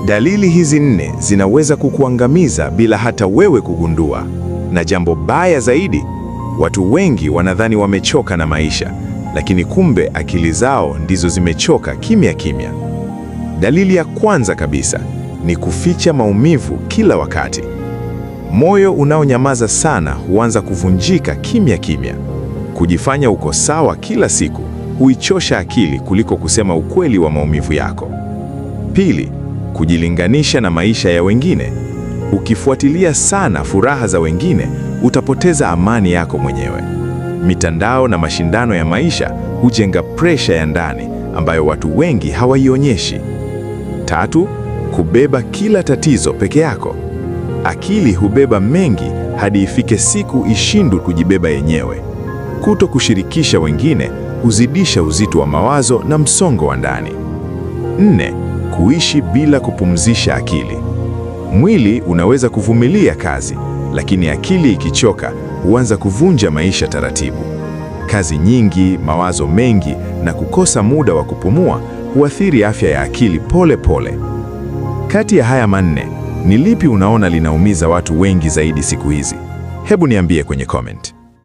Dalili hizi 4 zinaweza kukuangamiza bila hata wewe kugundua. Na jambo baya zaidi, watu wengi wanadhani wamechoka na maisha, lakini kumbe akili zao ndizo zimechoka kimya kimya. Dalili ya kwanza kabisa ni kuficha maumivu kila wakati. Moyo unaonyamaza sana huanza kuvunjika kimya kimya. Kujifanya uko sawa kila siku huichosha akili kuliko kusema ukweli wa maumivu yako. Pili, kujilinganisha na maisha ya wengine. Ukifuatilia sana furaha za wengine, utapoteza amani yako mwenyewe. Mitandao na mashindano ya maisha hujenga presha ya ndani ambayo watu wengi hawaionyeshi. Tatu, kubeba kila tatizo peke yako. Akili hubeba mengi hadi ifike siku ishindwe kujibeba yenyewe. Kuto kushirikisha wengine huzidisha uzito wa mawazo na msongo wa ndani. 4, kuishi bila kupumzisha akili. Mwili unaweza kuvumilia kazi, lakini akili ikichoka huanza kuvunja maisha taratibu. Kazi nyingi, mawazo mengi na kukosa muda wa kupumua huathiri afya ya akili pole pole. Kati ya haya 4, ni lipi unaona linaumiza watu wengi zaidi siku hizi? Hebu niambie kwenye comment.